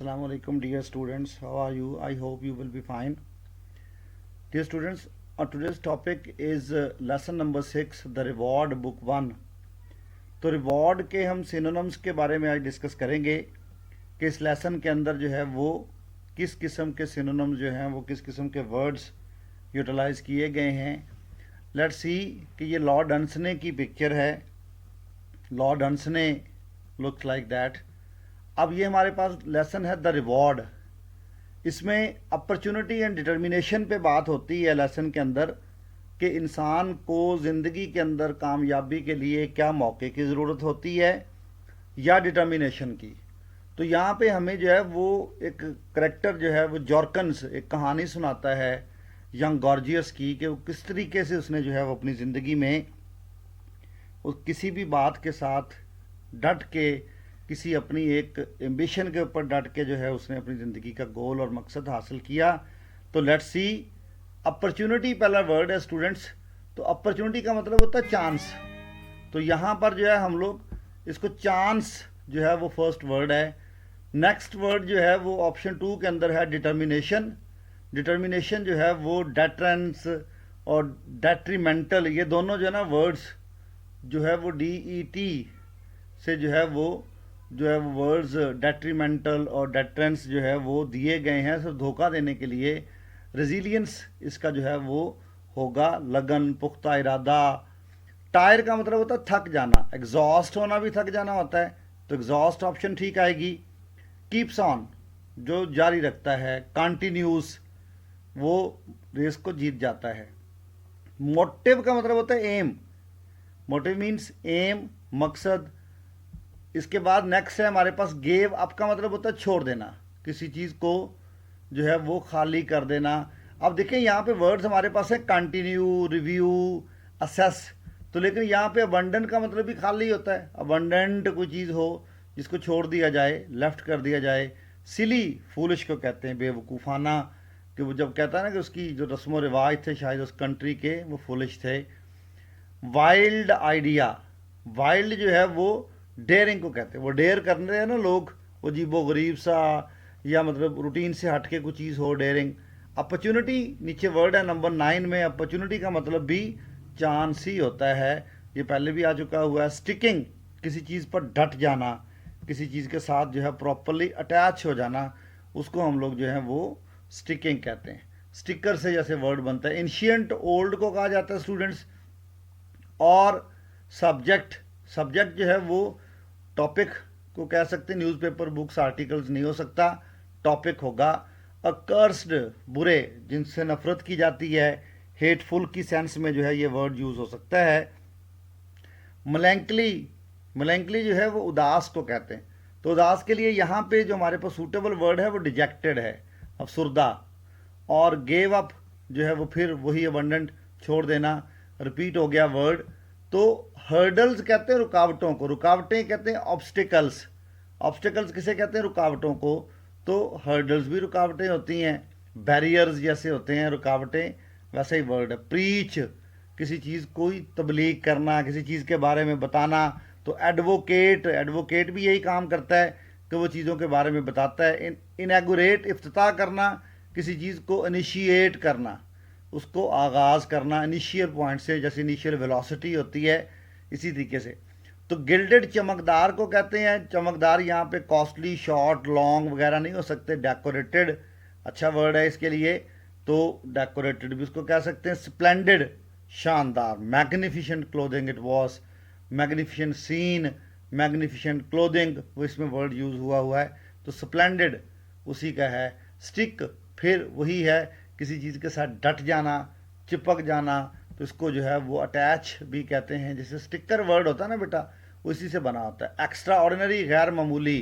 Assalamu alaikum dear students, how are you? I hope you will be fine. Dear students, today's topic is lesson number 6, the reward book 1. तो reward के हम synonyms के बारे में आज discuss करेंगे कि इस लेसन के अंदर जो है वो किस किस्म के सिनोनिम्स जो हैं वो किस किस्म के वर्ड्स यूटिलाइज किए गए हैं. लेट्स सी कि ये लॉर्ड डंसने की पिक्चर है. Lord Dunsany looks like that. अब ये हमारे पास लेसन है द रिवॉर्ड. इसमें अपॉर्चुनिटी एंड डिटर्मिनेशन पे बात होती है लेसन के अंदर कि इंसान को ज़िंदगी के अंदर कामयाबी के लिए क्या मौके की ज़रूरत होती है या डिटर्मिनेशन की. तो यहाँ पे हमें जो है वो एक करेक्टर जो है वो जॉर्कन्स एक कहानी सुनाता है यंग गॉर्जियस की कि वो किस तरीके से उसने जो है वो अपनी ज़िंदगी में उस किसी भी बात के साथ डट के किसी अपनी एक एम्बिशन के ऊपर डट के जो है उसने अपनी ज़िंदगी का गोल और मकसद हासिल किया. तो लेट्स सी. अपॉर्चुनिटी पहला वर्ड है स्टूडेंट्स. तो अपॉर्चुनिटी का मतलब होता है चांस. तो यहाँ पर जो है हम लोग इसको चांस जो है वो फर्स्ट वर्ड है. नेक्स्ट वर्ड जो है वो ऑप्शन 2 के अंदर है डिटर्मिनेशन. डिटर्मिनेशन जो है वो डेटरेंस और डेट्रीमेंटल, ये दोनों जो है ना वर्ड्स जो है वो DET से जो है वो वर्ड्स डेट्रीमेंटल और डेट्रेंस जो है वो दिए गए हैं सिर्फ धोखा देने के लिए. रेजिलियंस इसका जो है वो होगा लगन, पुख्ता इरादा. टायर का मतलब होता है थक जाना. एग्जॉस्ट होना भी थक जाना होता है, तो एग्जॉस्ट ऑप्शन ठीक आएगी. कीप्स ऑन जो जारी रखता है. कंटिन्यूस वो रेस को जीत जाता है. मोटिव का मतलब होता है एम. मोटिव मीन्स एम, मकसद. इसके बाद नेक्स्ट है हमारे पास गेव अप का मतलब होता है छोड़ देना, किसी चीज़ को जो है वो खाली कर देना. अब देखिए यहाँ पे वर्ड्स हमारे पास है कंटिन्यू, रिव्यू, असेस. तो लेकिन यहाँ पे अबंडेंट का मतलब भी खाली होता है. अबंडेंट कोई चीज़ हो जिसको छोड़ दिया जाए, लेफ्ट कर दिया जाए. सिली, फूलिश को कहते हैं बेवकूफ़ाना, कि वो जब कहता है ना कि उसकी जो रस्म व रिवाज थे शायद उस कंट्री के वो फूलिश थे. Wild idea. वाइल्ड जो है वो डेयरिंग को कहते हैं. वो डेयर कर रहे हैं ना लोग, वो अजीबो गरीब सा या मतलब रूटीन से हट के कोई चीज़ हो, डेयरिंग. अपॉर्चुनिटी नीचे वर्ड है नंबर 9 में. अपॉर्चुनिटी का मतलब भी चांस ही होता है. ये पहले भी आ चुका हुआ है. स्टिकिंग, किसी चीज़ पर डट जाना, किसी चीज़ के साथ जो है प्रॉपरली अटैच हो जाना, उसको हम लोग जो है वो स्टिकिंग कहते हैं. स्टिकर से जैसे वर्ड बनता है. एंशियंट ओल्ड को कहा जाता है स्टूडेंट्स. और सब्जेक्ट, सब्जेक्ट जो है वो टॉपिक को कह सकते हैं. न्यूज़पेपर, बुक्स, आर्टिकल्स नहीं हो सकता, टॉपिक होगा. अकर्स्ड, बुरे, जिनसे नफरत की जाती है. हेटफुल की सेंस में जो है ये वर्ड यूज़ हो सकता है. मलैंकली, मलैंकली जो है वो उदास को कहते हैं. तो उदास के लिए यहाँ पे जो हमारे पास सूटेबल वर्ड है वो डिजेक्टेड है, अफसुर्दा. और गेव अप जो है वो फिर वही अबंडेंट, छोड़ देना, रिपीट हो गया वर्ड. तो हर्डल्स कहते हैं रुकावटों को. रुकावटें कहते हैं ऑब्स्टिकल्स. ऑब्स्टिकल्स किसे कहते हैं? रुकावटों को. तो हर्डल्स भी रुकावटें होती हैं. बैरियर्स जैसे होते हैं रुकावटें, वैसा ही वर्ड है. प्रीच, किसी चीज़ कोई तबलीग करना, किसी चीज़ के बारे में बताना. तो एडवोकेट, एडवोकेट भी यही काम करता है कि वो चीज़ों के बारे में बताता है. इनैगुरेट, इफ्तिताह करना, किसी चीज़ को इनिशिएट करना, उसको आगाज़ करना इनिशियल पॉइंट से, जैसे इनिशियल वेलोसिटी होती है इसी तरीके से. तो गिल्डेड, चमकदार को कहते हैं. चमकदार यहाँ पे कॉस्टली, शॉर्ट, लॉन्ग वगैरह नहीं हो सकते. डेकोरेटेड अच्छा वर्ड है इसके लिए, तो डेकोरेटेड भी उसको कह सकते हैं. स्प्लेंडेड, शानदार. Magnificent clothing it was. Magnificent scene, magnificent clothing, वो इसमें वर्ड यूज़ हुआ है. तो स्प्लेंडेड उसी का है. स्टिक फिर वही है, किसी चीज़ के साथ डट जाना, चिपक जाना. तो इसको जो है वो अटैच भी कहते हैं. जैसे स्टिकर वर्ड होता है ना बेटा, उसी से बना होता है. एक्स्ट्रा ऑर्डिनरी, गैर मामूली,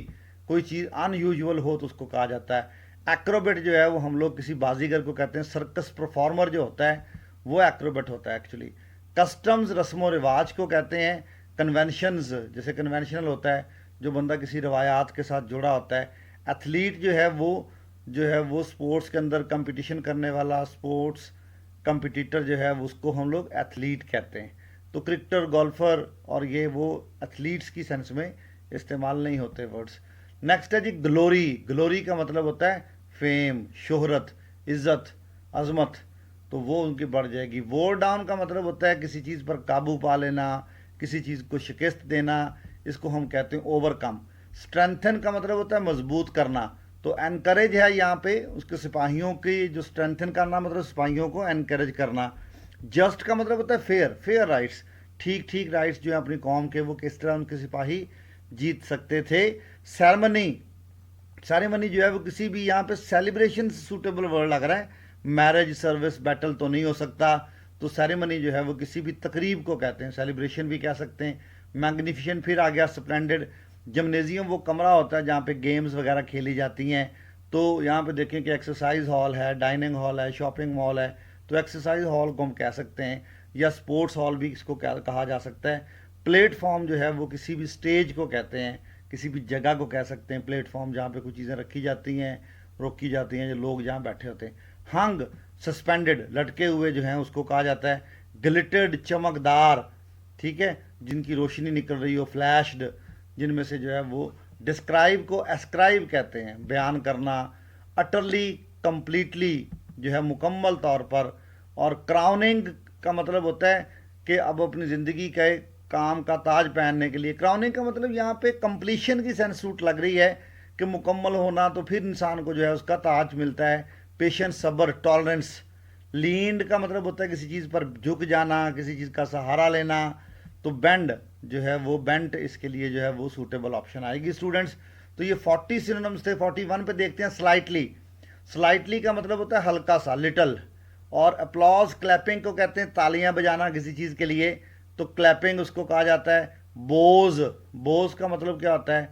कोई चीज़ अनयूजुअल हो तो उसको कहा जाता है. एक्रोबेट जो है वो हम लोग किसी बाजीगर को कहते हैं. सर्कस परफॉर्मर जो होता है वो एक्रोबेट होता है एक्चुअली. कस्टम्स, रस्म रिवाज को कहते हैं. कन्वेंशंस, जैसे कन्वेंशनल होता है जो बंदा किसी रवायात के साथ जुड़ा होता है. एथलीट जो है वो स्पोर्ट्स के अंदर कंपटीशन करने वाला, स्पोर्ट्स कंपटीटर जो है उसको हम लोग एथलीट कहते हैं. तो क्रिकेटर, गोल्फर और ये वो एथलीट्स की सेंस में इस्तेमाल नहीं होते वर्ड्स. नेक्स्ट है जी ग्लोरी। ग्लोरी का मतलब होता है फेम, शोहरत, इज्जत, अजमत, तो वो उनकी बढ़ जाएगी। वोर डाउन का मतलब होता है किसी चीज़ पर काबू पा लेना, किसी चीज़ को शिकस्त देना, इसको हम कहते हैं ओवरकम। स्ट्रेंथन का मतलब होता है मजबूत करना, तो एनकरेज है यहाँ पे उसके सिपाहियों की, जो स्ट्रेंथन करना मतलब सिपाहियों को एनकरेज करना। जस्ट का मतलब होता है फेयर, फेयर राइट्स, ठीक ठीक राइट्स जो है अपनी कौम के, वो किस तरह उनके सिपाही जीत सकते थे। सेरेमनी, सेरेमनी जो है वो किसी भी, यहाँ पे सेलिब्रेशन सूटेबल वर्ड लग रहा है, मैरिज सर्विस बैटल तो नहीं हो सकता, तो सेरेमनी जो है वो किसी भी तकरीब को कहते हैं, सेलिब्रेशन भी कह सकते हैं। मैग्निफिशन फिर आ गया स्प्लेंडेड। जिम्नेजियम वो कमरा होता है जहाँ पे गेम्स वगैरह खेली जाती हैं, तो यहाँ पे देखें कि एक्सरसाइज हॉल है, डाइनिंग हॉल है, शॉपिंग मॉल है, तो एक्सरसाइज हॉल को हम कह सकते हैं, या स्पोर्ट्स हॉल भी इसको कहा जा सकता है। प्लेटफॉर्म जो है वो किसी भी स्टेज को कहते हैं, किसी भी जगह को कह सकते हैं प्लेटफॉर्म, जहाँ पे कुछ चीज़ें रखी जाती हैं, रोकी जाती हैं, जो लोग जहाँ बैठे होते हैं। हंग, सस्पेंडेड, लटके हुए जो हैं उसको कहा जाता है। ग्लिटर्ड, चमकदार, ठीक है, जिनकी रोशनी निकल रही हो, फ्लैश्ड, जिनमें से जो है वो। डिस्क्राइब को एस्क्राइब कहते हैं, बयान करना। अटरली, कंप्लीटली, जो है मुकम्मल तौर पर। और क्राउनिंग का मतलब होता है कि अब अपनी ज़िंदगी का एक काम का ताज पहनने के लिए, क्राउनिंग का मतलब यहाँ पे कंप्लीशन की सेंस सूट लग रही है कि मुकम्मल होना, तो फिर इंसान को जो है उसका ताज मिलता है। पेशेंस, सब्र, टॉलरेंस। लींड का मतलब होता है किसी चीज़ पर झुक जाना, किसी चीज़ का सहारा लेना, तो बेंड जो है वो, बेंट इसके लिए जो है वो सूटेबल ऑप्शन आएगी स्टूडेंट्स। तो ये 40 सिनोनिम्स थे। 41 पे देखते हैं स्लाइटली। स्लाइटली का मतलब होता है हल्का सा, लिटल। और अप्लॉज, क्लैपिंग को कहते हैं तालियां बजाना किसी चीज़ के लिए, तो क्लैपिंग उसको कहा जाता है। बोज, बोज का मतलब क्या होता है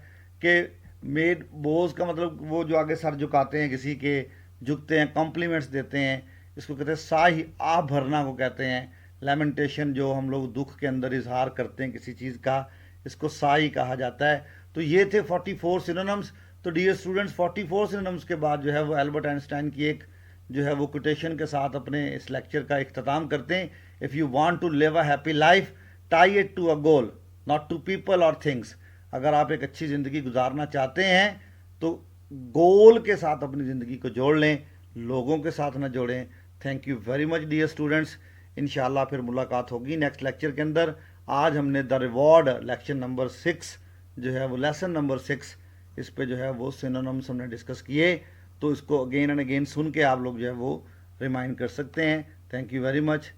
कि मेड, बोज का मतलब वो जो आगे सर झुकाते हैं किसी के, झुकते हैं, कॉम्प्लीमेंट्स देते हैं, इसको कहते हैं साही, आह भरना को कहते हैं। लेमेंटेशन, जो हम लोग दुख के अंदर इजहार करते हैं किसी चीज़ का, इसको साई कहा जाता है। तो ये थे 44 सिनोनिम्स। तो डियर स्टूडेंट्स, 44 सिनोनिम्स के बाद जो है वो एल्बर्ट आइंस्टाइन की एक जो है वो कोटेशन के साथ अपने इस लेक्चर का इख्तिताम करते हैं। If you want to live a happy life, tie it to a goal, not to people और थिंग्स। अगर आप एक अच्छी ज़िंदगी गुजारना चाहते हैं तो गोल के साथ अपनी ज़िंदगी को जोड़ लें, लोगों के साथ ना जोड़ें। Thank you very much dear students. इंशाल्लाह फिर मुलाकात होगी नेक्स्ट लेक्चर के अंदर। आज हमने द रिवॉर्ड लेक्चर नंबर 6 जो है वो, लेसन नंबर 6, इस पे जो है वो सिनोनिम्स हमने डिस्कस किए, तो इसको अगेन एंड अगेन सुन के आप लोग जो है वो रिमाइंड कर सकते हैं। Thank you very much.